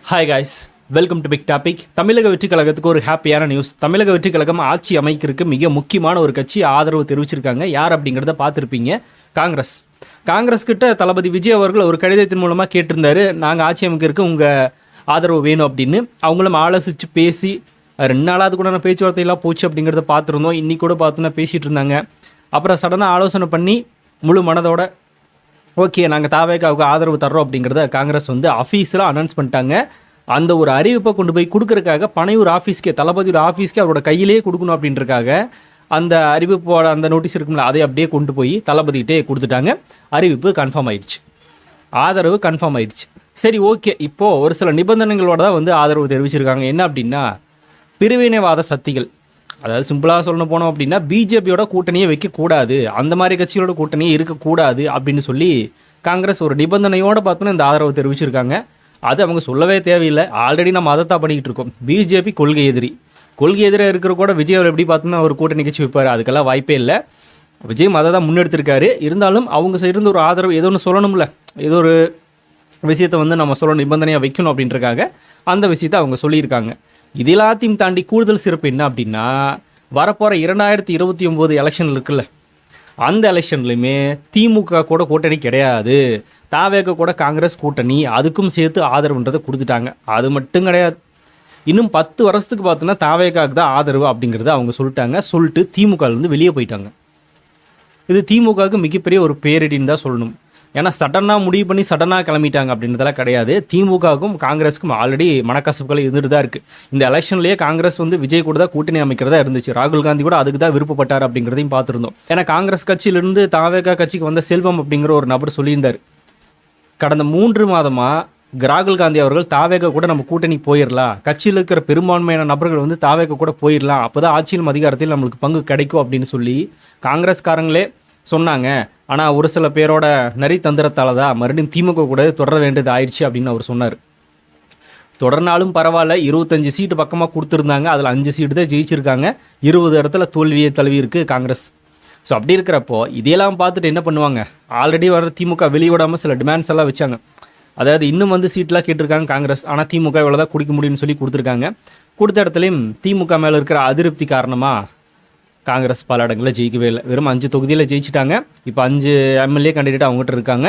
Hi guys, welcome to Big Topic. தமிழக வெற்றி கழகத்துக்கு ஒரு ஹாப்பியான நியூஸ். தமிழக வெற்றி கழகம் ஆட்சி அமைக்கிறதுக்கு மிக முக்கியமான ஒரு கட்சி ஆதரவு தெரிவிச்சிருக்காங்க. யார் அப்படிங்கிறத பார்த்துருப்பீங்க, காங்கிரஸ். காங்கிரஸ் கிட்ட தளபதி விஜய் அவர்கள் ஒரு கடிதத்தின் மூலமாக கேட்டிருந்தாரு, நாங்கள் ஆட்சி அமைக்கிறதுக்கு உங்கள் ஆதரவு வேணும் அப்படின்னு. அவங்களும் ஆலோசித்து பேசி 2 நாளாவது கூட பேச்சுவார்த்தையெல்லாம் போச்சு அப்படிங்கிறத பார்த்துருந்தோம். இன்றைக்கி கூட பார்த்தோன்னா பேசிகிட்டு இருந்தாங்க. அப்புறம் சடனாக ஆலோசனை பண்ணி முழு மனதோட ஓகே நாங்கள் தாவேக்காவுக்கு ஆதரவு தர்றோம் அப்படிங்கிறத காங்கிரஸ் அஃபீஸில் அனௌன்ஸ் பண்ணிட்டாங்க. அந்த ஒரு அறிவிப்பை கொண்டு போய் கொடுக்கறதுக்காக பனையூர் ஆஃபீஸ்க்கே, தளபதியோட ஆஃபீஸ்க்கே அவரோட கையிலே கொடுக்கணும் அப்படின்றக்காக அந்த அறிவிப்போட அந்த நோட்டீஸ் இருக்கும்ல, அதை அப்படியே கொண்டு போய் தளபதிகிட்டே கொடுத்துட்டாங்க. அறிவிப்பு கன்ஃபார்ம் ஆயிடுச்சு, ஆதரவு கன்ஃபார்ம் ஆயிடுச்சு. சரி, ஓகே. இப்போது ஒரு சில நிபந்தனைகளோட தான் ஆதரவு தெரிவிச்சிருக்காங்க. என்ன அப்படின்னா, பிரிவினைவாத சக்திகள், அதாவது சிம்பிளாக சொல்லணும் போனோம் அப்படின்னா பிஜேபியோட கூட்டணியை வைக்கக்கூடாது, அந்த மாதிரி கட்சிகளோட கூட்டணியே இருக்கக்கூடாது அப்படின்னு சொல்லி காங்கிரஸ் ஒரு நிபந்தனையோடு பார்த்தோன்னா இந்த ஆதரவு தெரிவிச்சிருக்காங்க. அது அவங்க சொல்லவே தேவையில்லை, ஆல்ரெடி நம்ம அதை தான் பண்ணிக்கிட்டு இருக்கோம். பிஜேபி கொள்கை எதிராக இருக்கிற கூட விஜய் அவர் எப்படி பார்த்தோன்னா ஒரு கூட்டணி கட்சி வைப்பார், அதுக்கெல்லாம் வாய்ப்பே இல்லை. விஜயும் அதை தான் முன்னெடுத்திருக்காரு. இருந்தாலும் அவங்க சேர்ந்து ஒரு ஆதரவு ஏதோ ஒன்று சொல்லணும்ல, ஏதோ ஒரு விஷயத்தை நம்ம சொல்ல நிபந்தனையாக வைக்கணும் அப்படின்றக்காக அந்த விஷயத்தை அவங்க சொல்லியிருக்காங்க. இது எல்லாத்தையும் தாண்டி கூடுதல் சிறப்பு என்ன அப்படின்னா, வரப்போகிற 2029 எலெக்ஷன் இருக்குல்ல, அந்த எலெக்ஷன்லையுமே திமுக கூட கூட்டணி கிடையாது, தாவேக கூட காங்கிரஸ் கூட்டணி, அதுக்கும் சேர்த்து ஆதரவுன்றதை கொடுத்துட்டாங்க. அது மட்டும் கிடையாது, இன்னும் 10 வருஷத்துக்கு பார்த்தோன்னா தாவேகாவுக்கு தான் ஆதரவு அப்படிங்கிறத அவங்க சொல்லிட்டு திமுகலேருந்து வெளியே போயிட்டாங்க. இது திமுகவுக்கு மிகப்பெரிய ஒரு பேரிடின்னு தான் சொல்லணும். ஏன்னா சடனாக முடிவு பண்ணி சடனாக கிளம்பிட்டாங்க அப்படின்றதெல்லாம் கிடையாது. திமுகவுக்கும் காங்கிரஸுக்கும் ஆல்ரெடி மனக்கசப்புகள் இருந்துட்டு தான் இருக்குது. இந்த எலெக்ஷன்லேயே காங்கிரஸ் விஜய் கூட தான் கூட்டணி அமைக்கிறதா இருந்துச்சு. ராகுல் காந்தி கூட அதுக்கு தான் விருப்பப்பட்டார் அப்படிங்கிறதையும் பார்த்துருந்தோம். ஏன்னா காங்கிரஸ் கட்சியிலிருந்து தாவேகா கட்சிக்கு வந்த செல்வம் அப்படிங்கிற ஒரு நபர் சொல்லியிருந்தார், கடந்த 3 மாதமாக ராகுல் காந்தி அவர்கள் தாவேகா கூட நம்ம கூட்டணி போயிடலாம், கட்சியில் இருக்கிற பெரும்பான்மையான நபர்கள் தாவேகா கூட போயிடலாம், அப்போ தான் ஆட்சியிலும் அதிகாரத்தில் நம்மளுக்கு பங்கு கிடைக்கும் அப்படின்னு சொல்லி காங்கிரஸ்காரங்களே சொன்னாங்க. ஆனால் ஒரு சில பேரோட நரி தந்திரத்தால் தான் மறுபடியும் திமுக கூட தொடர வேண்டியது ஆயிடுச்சு அப்படின்னு அவர் சொன்னார். தொடர்னாலும் பரவாயில்ல, 25 சீட்டு பக்கமாக கொடுத்துருந்தாங்க, அதில் 5 சீட்டு தான் ஜெயிச்சிருக்காங்க, 20 இடத்துல தோல்வியை தழுவி இருக்குது காங்கிரஸ். ஸோ அப்படி இருக்கிறப்போ இதையெல்லாம் பார்த்துட்டு என்ன பண்ணுவாங்க, ஆல்ரெடி வர திமுக வெளிவிடாமல் சில டிமாண்ட்ஸ் எல்லாம் வச்சாங்க. அதாவது இன்னும் சீட்லாம் கேட்டிருக்காங்க காங்கிரஸ், ஆனால் திமுக இவ்வளோ தான் குடிக்க முடியும்னு சொல்லி கொடுத்துருக்காங்க. கொடுத்த இடத்துலையும் திமுக மேலே இருக்கிற அதிருப்தி காரணமாக காங்கிரஸ் பல இடங்களில் ஜெயிக்கவே இல்லை. வெறும் 5 தொகுதியில் ஜெயிச்சிட்டாங்க. இப்போ 5 எம்எல்ஏ கேண்டிடேட் அவங்ககிட்ட இருக்காங்க.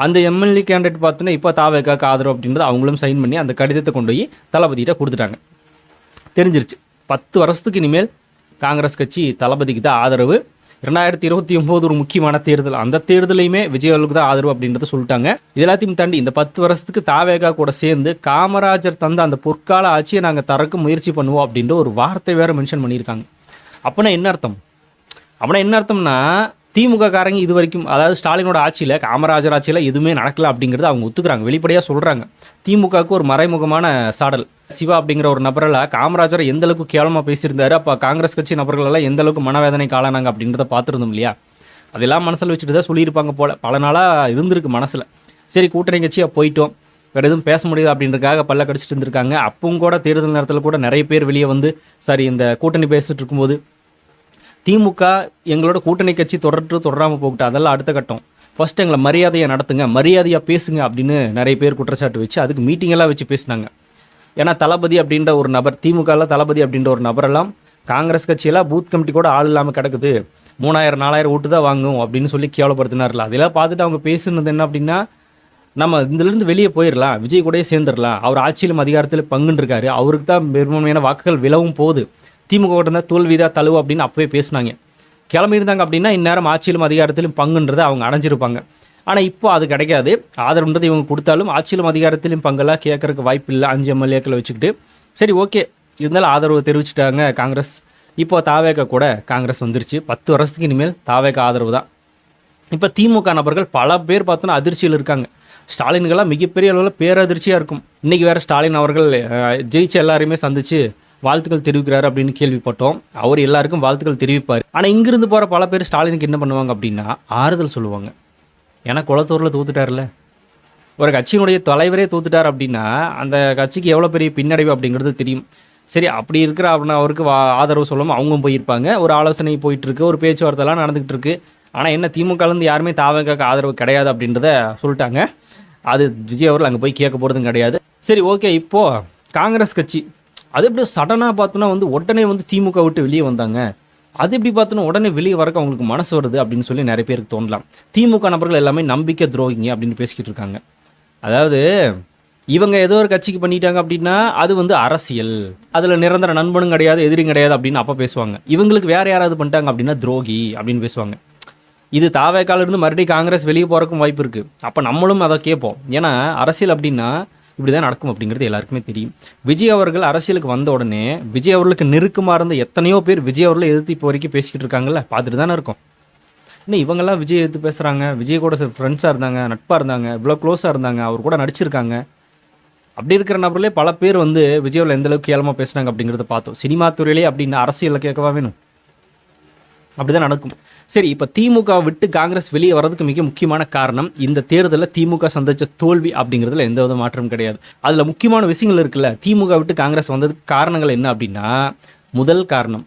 அந்த எம்எல்ஏ கேண்டிடேட் பார்த்தோன்னா இப்போ தாவேக்காக்கு ஆதரவு அப்படின்றது அவங்களும் சைன் பண்ணி அந்த கடிதத்தை கொண்டு போய் தளபதிகிட்ட கொடுத்துட்டாங்க. தெரிஞ்சிருச்சு, 10 வருஷத்துக்கு இனிமேல் காங்கிரஸ் கட்சி தளபதிக்கு தான் ஆதரவு. 2029 ஒரு முக்கியமான தேர்தல், அந்த தேர்தலையுமே விஜய்களுக்கு தான் ஆதரவு அப்படின்றத சொல்லிட்டாங்க. இது எல்லாத்தையும் தாண்டி இந்த 10 வருஷத்துக்கு தாவேகா கூட சேர்ந்து காமராஜர் தந்த அந்த பொற்கால ஆட்சியை நாங்கள் தரக்க முயற்சி பண்ணுவோம் அப்படின்ற ஒரு வார்த்தை வேறு மென்ஷன் பண்ணியிருக்காங்க. அப்படின்னா என்ன அர்த்தம்னா திமுக காரங்க இது வரைக்கும், அதாவது ஸ்டாலினோட ஆட்சியில், காமராஜர் ஆட்சியில் எதுவுமே நடக்கல அப்படிங்கிறத அவங்க ஒத்துக்கிறாங்க, வெளிப்படையாக சொல்கிறாங்க. திமுகவுக்கு ஒரு மறைமுகமான சாடல். சிவா அப்படிங்கிற ஒரு நபரெல்லாம் காமராஜரை எந்த அளவுக்கு கேவலமாக பேசியிருந்தாரு, அப்போ காங்கிரஸ் கட்சி நபர்களெல்லாம் எந்த அளவுக்கு மனவேதனைக்கு ஆளானாங்க அப்படின்றத பார்த்துருந்தோம் இல்லையா. அதெல்லாம் மனசில் வச்சுட்டு தான் சொல்லியிருப்பாங்க போல், பல நாளாக இருந்திருக்கு மனசில். சரி, கூட்டணி கட்சியாக போயிட்டோம், வேறு எதுவும் பேச முடியாது அப்படின்றக்காக பல்ல கடிச்சிட்டு இருந்திருக்காங்க. அப்பவும் கூட தேர்தல் நேரத்தில் கூட நிறைய பேர் வெளியே சரி இந்த கூட்டணி பேசிட்டு இருக்கும்போது திமுக எங்களோட கூட்டணி கட்சி தொடராமல் போகட்டும், அதெல்லாம் அடுத்த கட்டம், ஃபஸ்ட்டு எங்களை மரியாதையாக நடத்துங்க, மரியாதையாக பேசுங்க அப்படின்னு நிறைய பேர் குற்றச்சாட்டு வச்சு அதுக்கு மீட்டிங்கெல்லாம் வச்சு பேசினாங்க. ஏன்னா தளபதி அப்படின்ற ஒரு நபர், திமுகவில் தளபதி அப்படின்ற ஒரு நபரெல்லாம் காங்கிரஸ் கட்சியெல்லாம் பூத் கமிட்டி கூட ஆள் இல்லாமல் கிடக்குது, 3000-4000 ஓட்டு தான் வாங்கும் அப்படின்னு சொல்லி கேவலப்படுத்தினார்ல. அதெல்லாம் பார்த்துட்டு அவங்க பேசுனது என்ன அப்படின்னா, நம்ம இதிலிருந்து வெளியே போயிடலாம், விஜய் கூடயே சேர்ந்துடலாம், அவர் ஆட்சியிலும் அதிகாரத்தில் பங்குன்னு இருக்காரு, அவருக்கு தான் பெரும்பான்மையான வாக்குகள் விழவும் போகுது, திமுக ஓட்டுனா தோல்விதான் தழுவு அப்படின்னு அப்போவே பேசினாங்க. கிளம்பியிருந்தாங்க அப்படின்னா இந்நேரம் ஆட்சியிலும் அதிகாரத்திலும் பங்குன்றதை அவங்க அடைஞ்சிருப்பாங்க. ஆனால் இப்போ அது கிடைக்காது. ஆதரவுன்றது இவங்க கொடுத்தாலும் ஆட்சியிலும் அதிகாரத்திலும் பங்கெல்லாம் கேட்கறதுக்கு வாய்ப்பு இல்லை, 5 எம்எல்ஏக்களை வச்சுக்கிட்டு. சரி, ஓகே, இருந்தாலும் ஆதரவு தெரிவிச்சிட்டாங்க காங்கிரஸ். இப்போ தாவேகா கூட காங்கிரஸ் வந்துருச்சு. 10 வருஷத்துக்கு இனிமேல் தாவேகா ஆதரவு தான். இப்போ திமுக நபர்கள் பல பேர் பார்த்தோன்னா அதிர்ச்சியில் இருக்காங்க. ஸ்டாலின்கெல்லாம் மிகப்பெரிய அளவில் பேரதிர்ச்சியாக இருக்கும். இன்றைக்கி வேறு ஸ்டாலின் அவர்கள் ஜெயிச்ச எல்லாரையுமே சந்தித்து வாழ்த்துக்கள் தெரிவிக்கிறாரு அப்படின்னு கேள்விப்பட்டோம். அவர் எல்லாருக்கும் வாழ்த்துக்கள் தெரிவிப்பார். ஆனால் இங்கிருந்து போகிற பல பேர் ஸ்டாலினுக்கு என்ன பண்ணுவாங்க அப்படின்னா ஆறுதல் சொல்லுவாங்க. ஏன்னா குளத்தூரில் தூத்துட்டார்ல, ஒரு கட்சியினுடைய தலைவரே தூத்துட்டார் அப்படின்னா அந்த கட்சிக்கு எவ்வளோ பெரிய பின்னடைவு அப்படிங்கிறது தெரியும். சரி, அப்படி இருக்கிற அப்படின்னா அவருக்கு ஆதரவு சொல்லாமல் அவங்களும் போயிருப்பாங்க. ஒரு ஆலோசனை போயிட்டுருக்கு, ஒரு பேச்சுவார்த்தைலாம் நடந்துக்கிட்டு இருக்கு. ஆனால் என்ன, திமுகலேருந்து யாருமே தாவேகாக்கு ஆதரவு கிடையாது அப்படின்றத சொல்லிட்டாங்க. அது விஜய் அவர்கள் அங்கே போய் கேட்க போகிறதும் கிடையாது. சரி, ஓகே. இப்போது காங்கிரஸ் கட்சி அது எப்படி சடனாக பார்த்தோன்னா வந்து உடனே வந்து திமுக விட்டு வெளியே வந்தாங்க, அது எப்படி பார்த்தோன்னா உடனே வெளியே வரக்கு அவங்களுக்கு மனசு வருது அப்படின்னு சொல்லி நிறைய பேருக்கு தோணலாம். திமுக நபர்கள் எல்லாமே நம்பிக்கை துரோகிங்க அப்படின்னு பேசிக்கிட்டு இருக்காங்க. அதாவது இவங்க ஏதோ ஒரு கட்சிக்கு பண்ணிட்டாங்க அப்படின்னா அது வந்து அரசியல், அதில் நிரந்தர நண்பனும் கிடையாது எதிரியும் கிடையாது அப்படின்னு அப்போ பேசுவாங்க. இவங்களுக்கு வேறு யாராவது பண்ணிட்டாங்க அப்படின்னா துரோகி அப்படின்னு பேசுவாங்க. இது தாவேக்காலிருந்து மறுபடியும் காங்கிரஸ் வெளியே போகிறக்கும் வாய்ப்பு இருக்குது. அப்போ நம்மளும் அதை கேட்போம். ஏன்னா அரசியல் அப்படின்னா இப்படி தான் நடக்கும் அப்படிங்கிறது எல்லாருக்குமே தெரியும். விஜய் அவர்கள் அரசியலுக்கு வந்த உடனே விஜய் அவர்களுக்கு நெருக்கமாக இருந்த எத்தனையோ பேர் விஜய் அவர்களை எதிர்த்து இப்போ வரைக்கும் பேசிக்கிட்டு இருக்காங்கல்ல, பார்த்துட்டு தானே இருக்கும். இன்னும் இவங்கெல்லாம் விஜய் எதிர்த்து பேசுகிறாங்க, விஜய் கூட ஃப்ரெண்ட்ஸாக இருந்தாங்க, நட்பாக இருந்தாங்க, இவ்வளோ க்ளோஸாக இருந்தாங்க, அவர் கூட நடிச்சிருக்காங்க. அப்படி இருக்கிற நபர்களே பல பேர் வந்து விஜய் அவர்கள் எந்த அளவுக்கு கேவலமாக பேசுனாங்க அப்படிங்கிறத பார்த்தோம். சினிமா துறையிலே அப்படின்னு அரசியலில் கேட்கவா வேணும்? அப்படி தான் நடக்கும். சரி, இப்போ திமுக விட்டு காங்கிரஸ் வெளியே வர்றதுக்கு மிக முக்கியமான காரணம் இந்த தேர்தலில் திமுக சந்தித்த தோல்வி அப்படிங்கிறதுல எந்த வித மாற்றம் கிடையாது. அதில் முக்கியமான விஷயங்கள் இருக்குல்ல, திமுக விட்டு காங்கிரஸ் வந்ததுக்கு காரணங்கள் என்ன அப்படின்னா, முதல் காரணம்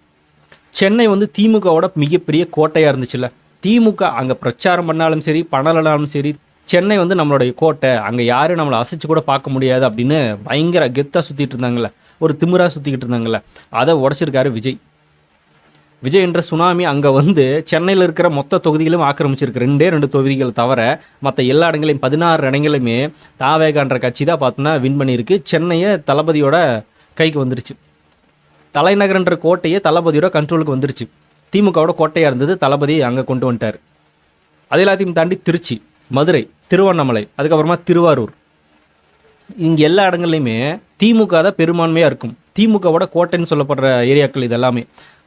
சென்னை வந்து திமுகவோட மிகப்பெரிய கோட்டையாக இருந்துச்சுல்ல. திமுக அங்கே பிரச்சாரம் பண்ணாலும் சரி பண்ணலனாலும் சரி, சென்னை வந்து நம்மளுடைய கோட்டை, அங்கே யாரும் நம்மளை அசைச்சு கூட பார்க்க முடியாது அப்படின்னு பயங்கர கெத்தாக சுற்றிட்டு இருந்தாங்கல்ல, ஒரு திமிராக சுற்றிக்கிட்டு இருந்தாங்கல்ல, அதை உடச்சிருக்காரு விஜய். விஜய் என்ற சுனாமி அங்கே வந்து சென்னையில் இருக்கிற மொத்த தொகுதிகளும் ஆக்கிரமிச்சிருக்கு. 2 தொகுதிகள் தவிர மற்ற எல்லா இடங்களையும் 16 இடங்களுமே தாவேகான்ற கட்சி தான் பார்த்தோன்னா வின் பண்ணியிருக்கு. சென்னையை தளபதியோட கைக்கு வந்துருச்சு. தலைநகர்ன்ற கோட்டையே தளபதியோட கண்ட்ரோலுக்கு வந்துருச்சு. திமுகவோட கோட்டையாக இருந்தது, தளபதி அங்கே கொண்டு வந்துட்டார். அது எல்லாத்தையும் தாண்டி திருச்சி, மதுரை, திருவண்ணாமலை, அதுக்கப்புறமா திருவாரூர், இங்கே எல்லா இடங்கள்லையுமே திமுக தான் பெரும்பான்மையாக இருக்கும். திமுகவோட கோட்டைன்னு சொல்லப்படுற ஏரியாக்கள் இதெல்லாமே.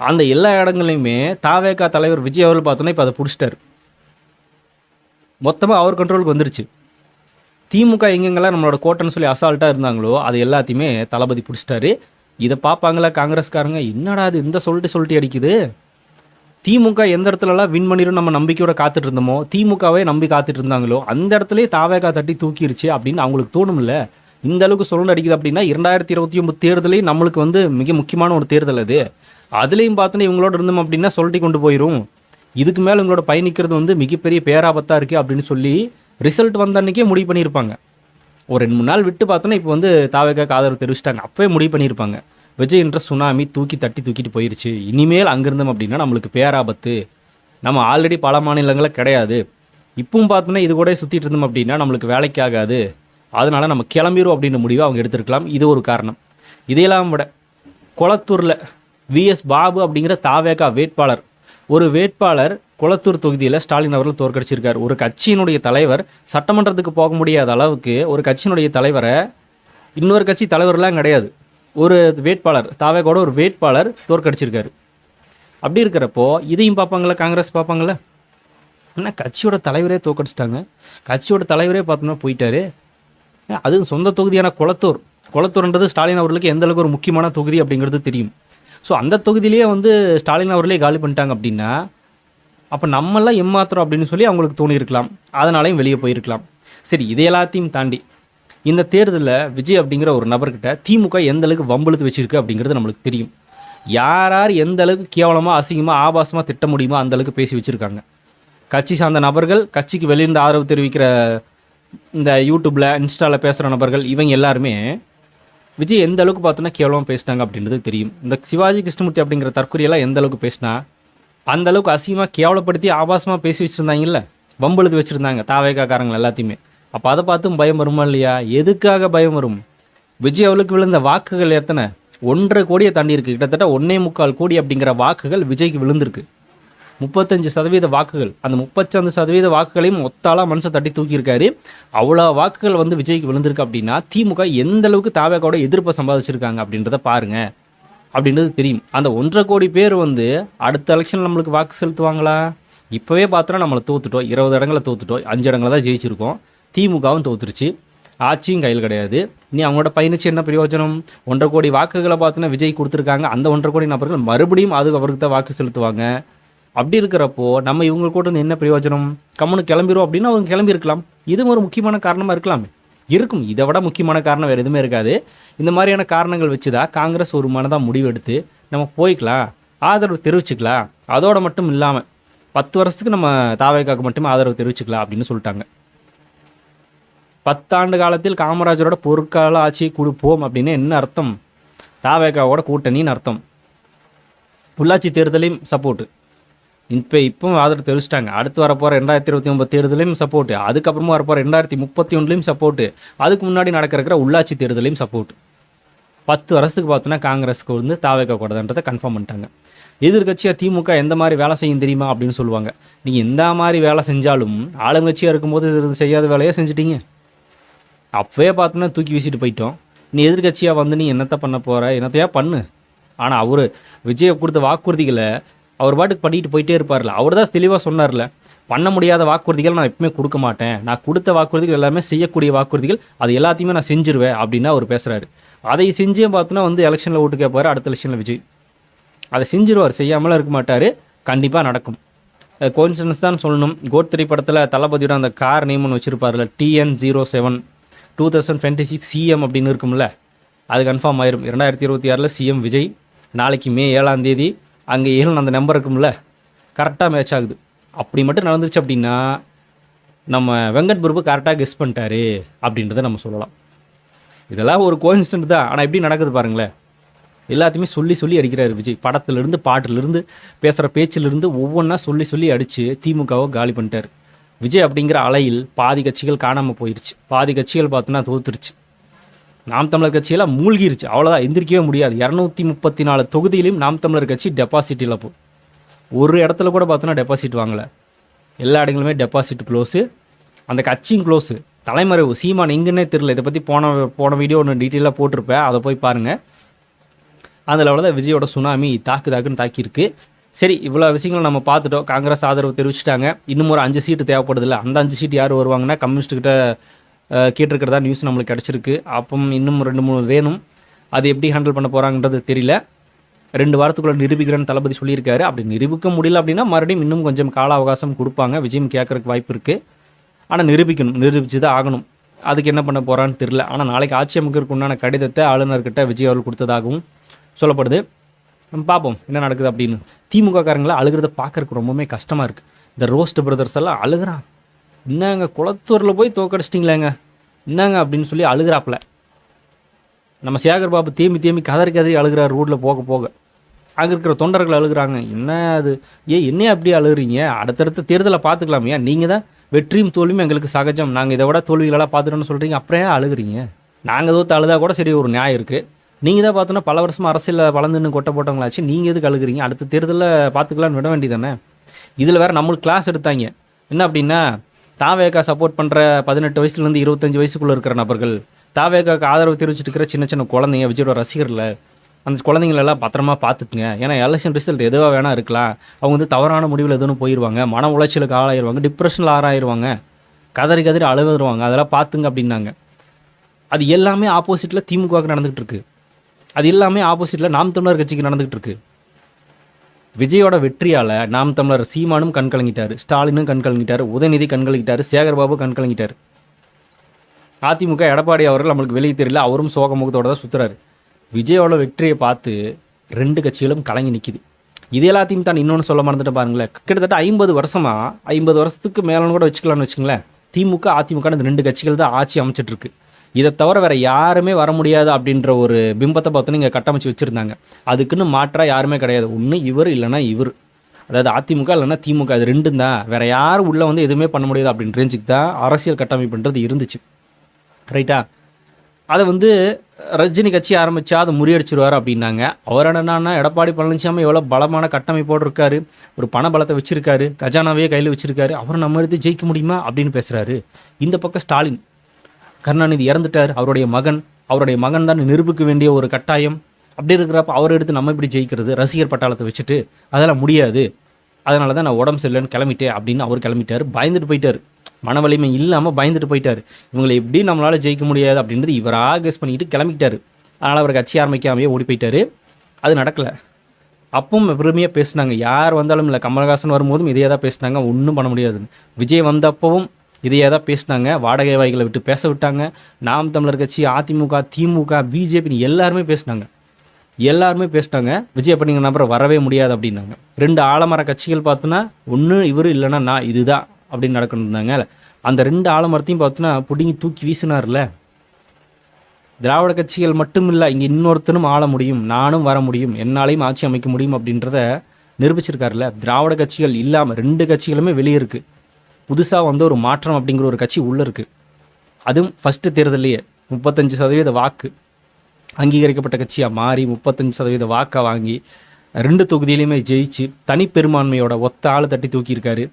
அந்த எல்லா இடங்கள்லையுமே தாவேகா தலைவர் விஜய் அவர்கள் பார்த்தோன்னா இப்போ அதை பிடிச்சிட்டாரு. மொத்தமாக அவர் கண்ட்ரோலுக்கு வந்துருச்சு. திமுக எங்கெங்கெல்லாம் நம்மளோட கோட்டைன்னு சொல்லி அசால்ட்டாக இருந்தாங்களோ அது எல்லாத்தையுமே தளபதி பிடிச்சிட்டாரு. இதை பார்ப்பாங்களா காங்கிரஸ்காரங்க, என்னடா அது இந்த சொல்லிட்டு அடிக்குது. திமுக எந்த இடத்துலலாம் வின் பண்ணிடும் நம்ம நம்பிக்கையோட காத்துட்டு இருந்தோமோ, திமுகவே நம்பி காத்துட்டு இருந்தாங்களோ அந்த இடத்துலேயே தாவேகா தட்டி தூக்கிருச்சு அப்படின்னு அவங்களுக்கு தோணும்ல. இந்த அளவுக்கு சொல்லணும் அடிக்குது அப்படின்னா 2029 தேர்தலே நம்மளுக்கு வந்து மிக முக்கியமான ஒரு தேர்தல் அது. அதுலேயும் பார்த்தோன்னா இவங்களோட இருந்தோம் அப்படின்னா சொல்லிட்டு கொண்டு போயிடும். இதுக்கு மேலே இவங்களோட பயணிக்கிறது வந்து மிகப்பெரிய பேராபத்தாக இருக்குது அப்படின்னு சொல்லி ரிசல்ட் வந்த அன்றைக்கே முடிவு பண்ணியிருப்பாங்க. ஒரு 2-3 நாள் விட்டு பார்த்தோன்னா இப்போ வந்து தாவேகாக்கு ஆதரவு தெரிவிச்சிட்டாங்க. அப்போவே முடிவு பண்ணியிருப்பாங்க, விஜய் என்ற சுனாமி தூக்கிட்டு போயிருச்சு, இனிமேல் அங்கிருந்தோம் அப்படின்னா நம்மளுக்கு பேராபத்து, நம்ம ஆல்ரெடி பல மாநிலங்களில் கிடையாது, இப்பவும் பார்த்தோன்னா இது கூட சுற்றிட்டு இருந்தோம் அப்படின்னா நம்மளுக்கு வேலைக்கு ஆகாது, அதனால் நம்ம கிளம்பிடுவோம் அப்படின்ற முடிவை அவங்க எடுத்துருக்கலாம். இது ஒரு காரணம். இதையெல்லாம் விட கொளத்தூரில் விஎஸ் பாபு அப்படிங்கிற தாவேகா வேட்பாளர், ஒரு வேட்பாளர் கொளத்தூர் தொகுதியில் ஸ்டாலின் அவர்கள் தோற்கடிச்சிருக்கார். ஒரு கட்சியினுடைய தலைவர் சட்டமன்றத்துக்கு போக முடியாத அளவுக்கு ஒரு கட்சியினுடைய தலைவரை, இன்னொரு கட்சி தலைவர்லாம் கிடையாது, ஒரு வேட்பாளர் தாவேகோட ஒரு வேட்பாளர் தோற்கடிச்சிருக்காரு. அப்படி இருக்கிறப்போ இதையும் பார்ப்பாங்களா காங்கிரஸ்? பார்ப்பாங்களா? ஆனால் கட்சியோட தலைவரே தோற்கடிச்சிட்டாங்க, கட்சியோட தலைவரே பார்த்தோம்னா போயிட்டாரு. அதுவும் சொந்த தொகுதியான கொளத்தூர்ன்றது ஸ்டாலின் அவர்களுக்கு எந்த அளவுக்கு ஒரு முக்கியமான தொகுதி அப்படிங்கிறது தெரியும். ஸோ அந்த தொகுதியிலேயே வந்து ஸ்டாலின் அவர்களே காலி பண்ணிட்டாங்க அப்படின்னா அப்போ நம்மளாம் ஏமாத்துறோம் அப்படின்னு சொல்லி அவங்களுக்கு தோணியிருக்கலாம், அதனாலையும் வெளியே போயிருக்கலாம். சரி, இதை எல்லாத்தையும் தாண்டி இந்த தேர்தலில் விஜய் அப்படிங்கிற ஒரு நபர்கிட்ட திமுக எந்த அளவுக்கு வம்புழுத்து வச்சிருக்கு அப்படிங்கிறது நம்மளுக்கு தெரியும். யார் எந்த அளவுக்கு கேவலமாக அசிங்கமாக ஆபாசமாக திட்ட முடியுமோ அந்த அளவுக்கு பேசி வச்சுருக்காங்க. கட்சி சார்ந்த நபர்கள், கட்சிக்கு வெளியிருந்து ஆதரவு தெரிவிக்கிற இந்த யூடியூப்பில் இன்ஸ்டாவில் பேசுகிற நபர்கள், இவங்க எல்லாருமே விஜய் எந்த அளவுக்கு பார்த்தோன்னா கேவலமாக பேசினாங்க அப்படின்றது தெரியும். இந்த சிவாஜி கிருஷ்ணமூர்த்தி அப்படிங்கிற தற்கொலையெல்லாம் எந்த அளவுக்கு பேசினா அந்த அளவுக்கு அசிங்கமாக கேவலப்படுத்தி ஆபாசமாக பேசி வச்சுருந்தாங்கல்ல, வம்பெழுத்து வச்சுருந்தாங்க தாவேகாக்காரங்கள் எல்லாத்தையுமே. அப்போ அதை பார்த்தும் பயம் வருமா இல்லையா? எதுக்காக பயம் வரும்? விஜய் அவளுக்கு விழுந்த வாக்குகள் எத்தனை? 1.5 கோடியை தாண்டி இருக்குது. கிட்டத்தட்ட 1.25 கோடி அப்படிங்கிற வாக்குகள் விஜய்க்கு விழுந்திருக்கு. 35% வாக்குகள், அந்த 35% வாக்குகளையும் ஒத்தாலாம் மனுஷன் தட்டி தூக்கியிருக்காரு. அவ்வளோ வாக்குகள் வந்து விஜய்க்கு விழுந்திருக்கு அப்படின்னா திமுக எந்த அளவுக்கு தாவேகாவோட எதிர்ப்பை சம்பாதிச்சிருக்காங்க அப்படின்றத பாருங்க அப்படின்றது தெரியும். அந்த 1.5 கோடி பேர் வந்து அடுத்த எலெக்ஷன் நம்மளுக்கு வாக்கு செலுத்துவாங்களா? இப்போவே பார்த்தோன்னா நம்மளை தோத்துட்டோம், 20 இடங்களை தோத்துட்டோம், 5 இடங்களை தான் ஜெயிச்சிருக்கோம். திமுகவும் தோத்துருச்சு, ஆட்சியும் கையில் கிடையாது. இனி அவங்களோட பயணிச்சு என்ன பிரயோஜனம்? 1.5 கோடி வாக்குகளை பார்த்தோன்னா விஜய் கொடுத்துருக்காங்க. அந்த 1.5 கோடி நபர்கள் மறுபடியும் அதுக்கு அவருக்கு தான் வாக்கு செலுத்துவாங்க. அப்படி இருக்கிறப்போ நம்ம இவங்க கூட என்ன பிரயோஜனம்? கம்முன்னு கிளம்பிடும் அப்படின்னா அவங்க கிளம்பியிருக்கலாம். இதுவும் ஒரு முக்கியமான காரணமாக இருக்கலாமே, இருக்கும். இதை விட முக்கியமான காரணம் வேறு எதுவுமே இருக்காது. இந்த மாதிரியான காரணங்கள் வச்சு தான் காங்கிரஸ் ஒரு மனதாக முடிவெடுத்து நம்ம போய்க்கலாம், ஆதரவு தெரிவிச்சுக்கலாம். அதோடு மட்டும் இல்லாமல் 10 வருஷத்துக்கு நம்ம தாவேகாவுக்கு மட்டுமே ஆதரவு தெரிவிச்சுக்கலாம் அப்படின்னு சொல்லிட்டாங்க. 10 ஆண்டு காலத்தில் காமராஜரோட பொற்கால ஆட்சியை கொடுப்போம் அப்படின்னு என்ன அர்த்தம்? தாவேகாவோட கூட்டணின்னு அர்த்தம். உள்ளாட்சி தேர்தலையும் சப்போர்ட்டு, இப்போவும் ஆதரவு தெரிவிச்சிட்டாங்க. அடுத்து வரப்போகிற 2029 தேர்தலையும் சப்போர்ட்டு, அதுக்கப்புறமா வரப்போகிற 2031லையும் சப்போர்ட்டு, அதுக்கு முன்னாடி நடக்கிற உள்ளாட்சி தேர்தலையும் சப்போர்ட்டு. 10 வருஷத்துக்கு பார்த்தோன்னா காங்கிரஸ்க்கு வந்து தாவேகா கூடன்றதை கன்ஃபார்ம் பண்ணிட்டாங்க. எதிர்கட்சியாக திமுக எந்த மாதிரி வேலை செய்யும் தெரியுமா அப்படின்னு சொல்லுவாங்க. நீங்கள் எந்த மாதிரி வேலை செஞ்சாலும் ஆளுங்கட்சியாக இருக்கும்போது இது செய்யாத வேலையை செஞ்சுட்டீங்க. அப்பவே பார்த்தோன்னா தூக்கி வீசிட்டு போயிட்டோம். நீ எதிர்கட்சியாக வந்து நீ என்னத்தை பண்ண போகிற, என்னத்தையா பண்ணு. ஆனால் அவர் விஜயை கொடுத்த வாக்குறுதிகளை அவர் பாட்டுக்கு பண்ணிட்டு போயிட்டே இருப்பார்ல. அவர் தான் தெளிவாக சொன்னார்ல, பண்ண முடியாத வாக்குறுதிகள் நான் எப்பவுமே கொடுக்க மாட்டேன், நான் கொடுத்த வாக்குறுதிகள் எல்லாமே செய்யக்கூடிய வாக்குறுதிகள், அது எல்லாத்தையுமே நான் செஞ்சிருவேன் அப்படின்னு அவர் பேசுகிறாரு. அதை செஞ்சே பார்த்தோன்னா வந்து எலெக்ஷனில் ஓட்டு கேட்பார். அடுத்த எலெக்ஷனில் விஜய் அதை செஞ்சிருவார், செய்யாமலாம் இருக்க மாட்டார், கண்டிப்பாக நடக்கும். கோயின்சிடன்ஸ் தான் சொல்லணும். கோட் திரைப்படத்தில் தளபதியோட அந்த கார் நேம்னு வச்சுருப்பார்ல, TN07 2026 CM அப்படின்னு இருக்கும்ல, அது கன்ஃபார்ம் ஆயிரும். 2026 CM விஜய். நாளைக்கு மே 7 அங்கே 7 அந்த நம்பர் இருக்கும்ல, கரெக்டாக மேட்ச் ஆகுது. அப்படி மட்டும் நடந்துச்சு அப்படின்னா நம்ம வெங்கட் பிரபு கரெக்டாக கெஸ் பண்ணிட்டாரு அப்படின்றத நம்ம சொல்லலாம். இதெல்லாம் ஒரு கோயின்சிடன்ட் தான், ஆனால் எப்படி நடக்குது பாருங்களேன். எல்லாத்தையுமே சொல்லி சொல்லி அடிக்கிறார் விஜய். படத்துலேருந்து பாட்டிலிருந்து பேசுகிற பேச்சிலிருந்து ஒவ்வொன்றா சொல்லி சொல்லி அடித்து திமுகவை காலி பண்ணிட்டார். விஜய் அப்படிங்கிற அலையில் பாதி கட்சிகள் காணாமல் போயிடுச்சு, பாதி கட்சிகள் பார்த்தோன்னா தோத்துருச்சு. நாம் தமிழர் கட்சியெல்லாம் மூழ்கிருச்சு, அவ்வளோதான், எந்திரிக்கவே முடியாது. 234 தொகுதியிலையும் நாம் தமிழர் கட்சி டெபாசிட் இழப்பு. ஒரு இடத்துல கூட பார்த்தோன்னா டெபாசிட் வாங்கலை, எல்லா இடங்களுமே டெபாசிட் க்ளோஸு, அந்த கட்சியும் க்ளோஸு. தலைமறைவு சீமான் எங்கன்னே தெரில. இதை பற்றி போன வீடியோ ஒன்று டீட்டெயிலாக போட்டிருப்பேன், அதை போய் பாருங்கள். அந்த லெவலில் தான் விஜயோட சுனாமி தாக்குன்னு தாக்கியிருக்கு. சரி, இவ்வளோ விஷயங்களை நம்ம பார்த்துட்டோம். காங்கிரஸ் ஆதரவு தெரிவிச்சிட்டாங்க. இன்னும் ஒரு 5 சீட்டு தேவைப்படுதில்ல, அந்த 5 சீட்டு யார் வருவாங்கன்னா கம்யூனிஸ்ட்டுக்கிட்ட கேட்டிருக்கிறதா நியூஸ் நம்மளுக்கு கிடச்சிருக்கு. அப்போ இன்னும் 2-3 வேணும். அது எப்படி ஹேண்டில் பண்ண போகிறாங்கன்றது தெரியல. 2 வாரத்துக்குள்ளே நிரூபிக்கிறேன்னு தளபதி சொல்லியிருக்காரு. அப்படி நிரூபிக்க முடியல அப்படின்னா மறுபடியும் இன்னும் கொஞ்சம் கால அவகாசம் கொடுப்பாங்க. விஜயம் கேட்குறதுக்கு வாய்ப்பு இருக்குது. ஆனால் நிரூபிச்சு தான் ஆகணும். அதுக்கு என்ன பண்ண போகிறான்னு தெரியல. ஆனால் நாளைக்கு ஆட்சி அமைக்கிறதுக்கு உண்டான கடிதத்தை ஆளுநர்கிட்ட விஜய் அவர்கள் கொடுத்ததாகவும் சொல்லப்படுது. நம்ம பார்ப்போம் என்ன நடக்குது அப்படின்னு. திமுக காரங்களை அழுகிறத பார்க்கறதுக்கு ரொம்பவுமே கஷ்டமாக இருக்குது. இந்த ரோஸ்ட் பிரதர்ஸ் எல்லாம் அழுகிறான். என்னங்க குளத்தூரில் போய் தோக்கடிச்சிட்டிங்களேங்க என்னங்க அப்படின்னு சொல்லி அழுகிறாப்புல. நம்ம சேகர் பாபு தேம்பி கதறி அழுகிறார் ரோட்டில் போக. அங்கே இருக்கிற தொண்டர்கள் அழுகிறாங்க. என்ன அது, என்னையா அப்படியே அழுகிறீங்க, அடுத்தடுத்த தேர்தலை பார்த்துக்கலாமையா, நீங்கள் தான் வெற்றியும் தோல்வியும் எங்களுக்கு சகஜம், நாங்கள் இதை விட தோல்விகளெல்லாம் பார்த்துட்டோன்னு சொல்கிறீங்க, அப்புறம் அழுகிறீங்க. நாங்கள் தோற்று அழுதா கூட சரி, ஒரு நியாயம் இருக்குது. நீங்கள் தான் பார்த்தோன்னா பல வருஷமாக அரசியலில் வளர்ந்துன்னு கொட்டை போட்டவங்களாச்சு, நீங்கள் எதுக்கு அழுகிறீங்க, அடுத்த தேர்தலில் பார்த்துக்கலான்னு விட வேண்டியதானே. இதில் வேறு நம்மளுக்கு கிளாஸ் எடுத்தாங்க. என்ன அப்படின்னா, தாவேகா சப்போர்ட் பண்ணுற 18 வயசுலேருந்து 25 வயசுக்குள்ளே இருக்கிற நபர்கள், தாவேகாவுக்கு ஆதரவு தெரிவிச்சுட்டு இருக்கிற சின்ன குழந்தைங்க, விஜயோட ரசிகரில், அந்த குழந்தைங்களெல்லாம் பத்திரமா பார்த்துக்குங்க. ஏன்னா எலெக்ஷன் ரிசல்ட் எதுவாக வேணால் இருக்கலாம். அவங்க வந்து தவறான முடிவில் எதுவும் போயிடுவாங்க, மன உளைச்சலுக்கு ஆளாயிருவாங்க, டிப்ரெஷனில் ஆளாயிருவாங்க, கதறி அழுதுருவாங்க, அதெல்லாம் பார்த்துங்க அப்படின்னாங்க. அது எல்லாமே ஆப்போசிட்டில் திமுகவுக்கு நடந்துகிட்டு இருக்கு. அது எல்லாமே ஆப்போசிட்டில் நாம் தமிழர் கட்சிக்கு நடந்துகிட்டு இருக்கு. விஜயோட வெற்றியால் நாம் தமிழர் சீமானும் கண்கலங்கிட்டார், ஸ்டாலினும் கண்கலங்கிட்டார், உதயநிதி கண்கலங்கிட்டார், சேகர்பாபு கண்கலங்கிட்டார். அதிமுக எடப்பாடி அவர்கள் நம்மளுக்கு வெளியே தெரியல, அவரும் சோகமுகத்தோட தான் சுற்றுறாரு. விஜயோட வெற்றியை பார்த்து 2 கட்சிகளும் கலங்கி நிற்கிது. இது எல்லாத்தையும் தான் இன்னொன்று சொல்ல மறந்துட்டு பாருங்களேன். கிட்டத்தட்ட 50 வருஷத்துக்கு மேலன்னு கூட வச்சுக்கலாம்னு வச்சுங்களேன். திமுக அதிமுக இந்த 2 கட்சிகள் தான் ஆட்சி அமைச்சிட்ருக்கு. இதை தவிர வேறு யாருமே வர முடியாது அப்படின்ற ஒரு பிம்பத்தை பார்த்தோன்னு இங்கே கட்டமைச்சு வச்சுருந்தாங்க. அதுக்குன்னு மாற்றாக யாருமே கிடையாது. ஒன்று இவர் இல்லைன்னா இவர், அதாவது அதிமுக இல்லைன்னா திமுக, அது 2 தான். வேறு யாரும் உள்ளே வந்து எதுவுமே பண்ண முடியாது அப்படின்ற ரேஞ்சுக்கு தான் அரசியல் கட்டமைப்புன்றது இருந்துச்சு. ரைட்டா? அதை வந்து ரஜினி கட்சி ஆரம்பித்தா அதை முறியடிச்சிருவார் அப்படின்னாங்க. அவர் என்னன்னா, எடப்பாடி பழனிசாமி எவ்வளோ பலமான கட்டமைப்போடு இருக்காரு, ஒரு பண பலத்தை வச்சுருக்காரு, கஜானாவே கையில் வச்சுருக்காரு, அவர் நம்ம எடுத்து ஜெயிக்க முடியுமா அப்படின்னு பேசுகிறாரு. இந்த பக்கம் ஸ்டாலின், கருணாநிதி இறந்துட்டார், அவருடைய மகன் தான் நிரூபிக்க வேண்டிய ஒரு கட்டாயம். அப்படி இருக்கிறப்ப அவர் எடுத்து நம்ம இப்படி ஜெயிக்கிறது, ரசிகர் பட்டாளத்தை வச்சுட்டு அதெல்லாம் முடியாது, அதனால தான் நான் உடம்பு சரியில்லைன்னு கிளம்பிட்டேன் அப்படின்னு அவர் கிளம்பிட்டார். பயந்துட்டு போயிட்டார், மன வலிமை இல்லாமல் பயந்துட்டு போயிட்டார். இவங்களை எப்படி நம்மளால் ஜெயிக்க முடியாது அப்படின்றது இவராக கெஸ் பண்ணிக்கிட்டு கிளம்பிட்டார். அதனால் அவர் கட்சி ஆரம்பிக்காமையே ஓடி போயிட்டார். அது நடக்கலை. அப்பவும் பெருமையாக பேசினாங்க, யார் வந்தாலும் இல்லை. கமல்ஹாசன் வரும்போதும் இதையே தான் பேசினாங்க, ஒன்றும் பண்ண முடியாது. விஜய் வந்தப்பவும் இதையே தான் பேசினாங்க, வாடகை வாய்களை விட்டு பேச விட்டாங்க. நாம் தமிழர் கட்சி, அதிமுக, திமுக, பிஜேபி எல்லாருமே பேசினாங்க. விஜய் அப்படிங்கிற நபரை வரவே முடியாது அப்படின்னாங்க. 2 ஆலமர கட்சிகள் பார்த்தோன்னா ஒன்று இவர் இல்லைன்னா நான், இதுதான் அப்படின்னு நடக்கணுந்தாங்க. அந்த 2 ஆலமரத்தையும் பார்த்தீங்கன்னா பிடுங்கி தூக்கி வீசினார்ல. திராவிட கட்சிகள் மட்டும் இல்லை, இங்கே இன்னொருத்தனும் ஆள முடியும், நானும் வர முடியும், என்னாலையும் ஆட்சி அமைக்க முடியும் அப்படின்றத நிரூபிச்சிருக்காருல்ல. திராவிட கட்சிகள் இல்லாமல் 2 கட்சிகளுமே வெளியே இருக்குது. புதுசாக வந்து ஒரு மாற்றம் அப்படிங்கிற ஒரு கட்சி உள்ளே இருக்குது. அதுவும் ஃபஸ்ட்டு தேர்தலையே 35% வாக்கு அங்கீகரிக்கப்பட்ட கட்சியாக மாறி 35% வாக்கை வாங்கி 2 தொகுதியிலையுமே ஜெயிச்சு தனிப்பெரும்பான்மையோட ஒத்த ஆள் தட்டி தூக்கியிருக்காரு.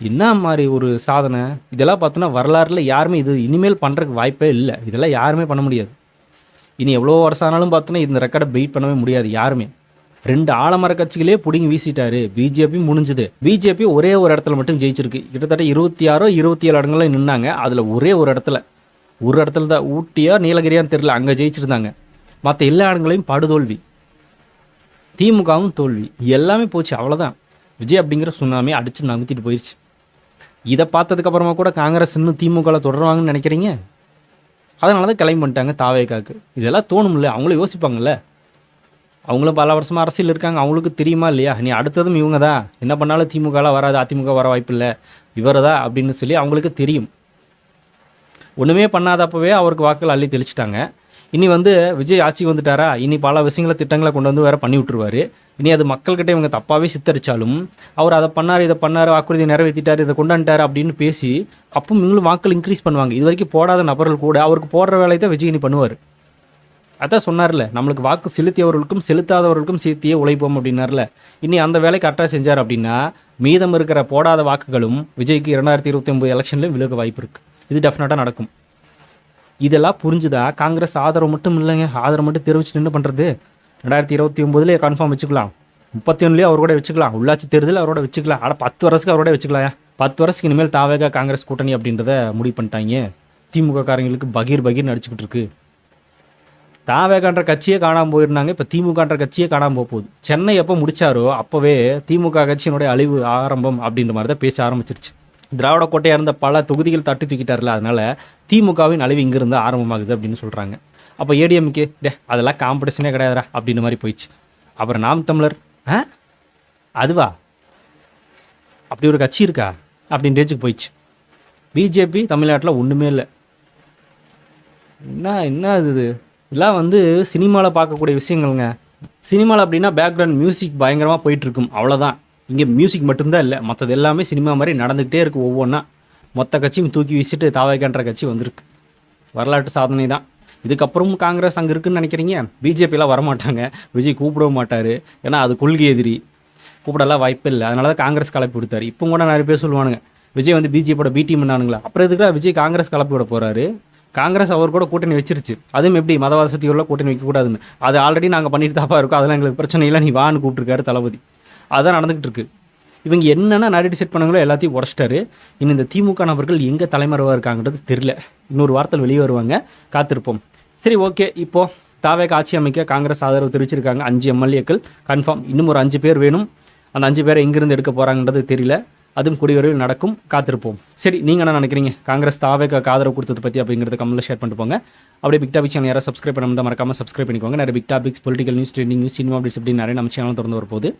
என்ன மாதிரி ஒரு சாதனை இதெல்லாம் பார்த்தோன்னா வரலாறுல யாருமே இது இனிமேல் பண்ணுறதுக்கு வாய்ப்பே இல்லை. இதெல்லாம் யாருமே பண்ண முடியாது. இனி எவ்வளோ வருஷம் ஆனாலும் பார்த்தோன்னா இந்த ரெக்கார்டை பீட் பண்ணவே முடியாது யாருமே. 2 ஆலமர கட்சிகளே பிடிங்கி வீசிட்டாரு. பிஜேபி முடிஞ்சுது. பிஜேபி ஒரே ஒரு இடத்துல மட்டும் ஜெயிச்சிருக்கு. கிட்டத்தட்ட 26-27 இடங்கள்ல நின்னாங்க. அதில் ஒரே ஒரு இடத்துல தான் ஊட்டியா நீலகிரியான்னு தெரியல, அங்கே ஜெயிச்சிருந்தாங்க. மற்ற எல்லா இடங்களையும் படுதோல்வி. திமுகவும் தோல்வி. எல்லாமே போச்சு, அவ்வளோதான். விஜய் அப்படிங்கிற சுனாமி அடித்து நகர்த்திட்டு போயிடுச்சு. இதை பார்த்ததுக்கப்புறமா கூட காங்கிரஸ் இன்னும் திமுகவில் தொடருவாங்கன்னு நினைக்கிறீங்க? அதனால தான் கிளம்பி பண்ணிட்டாங்க தாவேக்காக்கு. இதெல்லாம் தோணும்ல, அவங்களும் யோசிப்பாங்கல்ல. அவங்களும் பல வருஷமாக அரசியல் இருக்காங்க, அவங்களுக்கு தெரியுமா இல்லையா, நீ அடுத்ததும் இவங்க தான், என்ன பண்ணாலும் திமுகலாம் வராது, அதிமுக வர வாய்ப்பு இல்லை, இவர் தான் அப்படின்னு சொல்லி அவங்களுக்கு தெரியும். ஒன்றுமே பண்ணாதப்பவே அவருக்கு வாக்குகள் அள்ளி தெளிச்சிட்டாங்க. இனி வந்து விஜய் ஆட்சி வந்துட்டாரா, இனி பல விஷயங்களை திட்டங்களை கொண்டு வந்து வேறு பண்ணி விட்டுருவார். இனி அது மக்கள்கிட்ட இவங்க தப்பாகவே சித்தரித்தாலும் அவர் அதை பண்ணார், இதை பண்ணார், வாக்குறுதி நிறைவேற்றிட்டார், இதை கொண்டாண்டார் அப்படின்னு பேசி அப்போ இவங்களும் வாக்குகள் இன்க்ரீஸ் பண்ணுவாங்க. இது வரைக்கும் போடாத நபர்கள் கூட அவருக்கு போடுற வேலையை தான் விஜய் இனி பண்ணுவார். அதான் சொன்னார்ல, நம்மளுக்கு வாக்கு செலுத்தியவர்களுக்கும் செலுத்தாதவர்களுக்கும் சேர்த்தியே உழைப்போம் அப்படின்னார்ல. இனி அந்த வேலை கரெக்டாக செஞ்சார் அப்படின்னா மீதம் இருக்கிற போடாத வாக்குகளும் விஜய்க்கு 2029 எலெக்ஷன்லேயும் விலக வாய்ப்பு இருக்குது. இது டெஃபினட்டாக நடக்கும். இதெல்லாம் புரிஞ்சுதா காங்கிரஸ் ஆதரவு மட்டும் இல்லைங்க, ஆதரவு மட்டும் தெரிவிச்சுட்டு என்ன பண்ணுறது. 2029 கன்ஃபார்ம் வச்சுக்கலாம், 31 அவரோட வச்சுக்கலாம், உள்ளாட்சி தேர்தல் அவரோட வச்சுக்கலாம், ஆனால் 10 வருஷத்துக்கு அவரோட வச்சுக்கலாம். 10 வருஷத்துக்கு இனிமேல் தாவேகா காங்கிரஸ் கூட்டணி அப்படின்றத முடிவு பண்ணிட்டாங்க. திமுக காரங்களுக்கு பகீர் நடிச்சுக்கிட்டு இருக்கு. தாவேகான்ற கட்சியே காணாமல் போயிருந்தாங்க, இப்போ திமுகன்ற கட்சியே காணாமல் போகுது. சென்னை எப்போ முடிச்சாரோ அப்போவே திமுக கட்சியினுடைய அழிவு ஆரம்பம் அப்படின்ற மாதிரி தான் பேச ஆரம்பிச்சிருச்சு. திராவிட கோட்டையாக இருந்த பல தொகுதிகள் தட்டி தூக்கிட்டார்ல, அதனால் திமுகவின் அழிவு இங்கிருந்து ஆரம்பமாகுது அப்படின்னு சொல்கிறாங்க. அப்போ ஏடிஎம்கே அதெல்லாம் காம்படிஷனே கிடையாதுரா அப்படின்ற மாதிரி போயிடுச்சு. அப்புறம் நாம் தமிழர் அதுவா அப்படி ஒரு கட்சி இருக்கா அப்படின்னு ரேஞ்சுக்கு போயிடுச்சு. பிஜேபி தமிழ்நாட்டில் ஒன்றுமே இல்லை. என்ன இது இதெல்லாம் வந்து சினிமாவில் பார்க்கக்கூடிய விஷயங்கள்ங்க. சினிமாவில் அப்படின்னா பேக்ரவுண்ட் மியூசிக் பயங்கரமாக போயிட்டுருக்கும், அவ்வளோதான். இங்கே மியூசிக் மட்டும்தான் இல்லை, மற்றது எல்லாமே சினிமா மாதிரி நடந்துக்கிட்டே இருக்குது. ஒவ்வொன்றா மொத்த கட்சியும் தூக்கி வீசிட்டு தாவேகான்ற கட்சி வந்திருக்கு. வரலாற்று சாதனை தான். இதுக்கப்புறம் காங்கிரஸ் அங்கே இருக்குதுன்னு நினைக்கிறீங்க? பிஜேபியெலாம் வரமாட்டாங்க, விஜய் கூப்பிடவும் மாட்டார். ஏன்னா அது கொள்கை எதிரி, கூப்பிடலாம் வாய்ப்பு இல்லை. அதனால தான் காங்கிரஸ் கலப்பி விடுத்தார். இப்போ கூட நிறைய பேர் சொல்லுவானுங்க விஜய் வந்து பிஜேபியோட பி டீம் என்னானுங்களா. அப்புறம் எதுக்குலாம் விஜய் காங்கிரஸ் கலப்பி விட போகிறாரு? காங்கிரஸ் அவர் கூட கூட்டணி வச்சிருச்சு. அதுவும் எப்படி மதவாத சக்திகளோட கூட்டணி வைக்கக்கூடாதுன்னு அது ஆல்ரெடி நாங்கள் பண்ணிட்டு தாப்பா இருக்கோம், அதெல்லாம் எங்களுக்கு பிரச்சனை இல்லை, நீ வான்னு கூப்பிட்டுருக்காரு தளபதி. அதுதான் நடந்துகிட்டு இருக்கு. இவங்க என்னென்ன நரேட்டிவ் செட் பண்ணாங்களோ எல்லாத்தையும் உடச்சிட்டாரு. இன்னும் இந்த திமுக நபர்கள் எங்கே தலைமறைவாக இருக்காங்கிறது தெரியல. இன்னொரு வாரத்தில் வெளியே வருவாங்க, காத்திருப்போம். சரி, ஓகே. இப்போது தாவேக ஆட்சி அமைக்க காங்கிரஸ் ஆதரவு தெரிவிச்சிருக்காங்க. 5 எம்எல்ஏக்கள் கன்ஃபார்ம். இன்னும் ஒரு 5 பேர் வேணும். அந்த 5 பேரை எங்கேருந்து எடுக்க போகிறாங்கன்றது தெரியல. அதுவும் கூடிய விரைவில் நடக்கும், காத்திருப்போம். சரி, நீங்கள் என்ன நினைக்கிறீங்க? காங்கிரஸ் தாவேக ஆதரவு கொடுத்தது பற்றி அப்படிங்கிறத கமெண்ட்டில் ஷேர் பண்ணிட்டு போங்க. அப்படியே பிக் டாபிக் சேனல் யாராவது சப்ஸ்கிரைப் பண்ணாமல் மறக்காமல் சப்ஸ்கிரைப் பண்ணிக்கோங்க. நிறைய big topics, political news, trending news, cinema updates அப்படின்னு நிறைய நம்ம சேனல் திறந்து வரப்போகுது.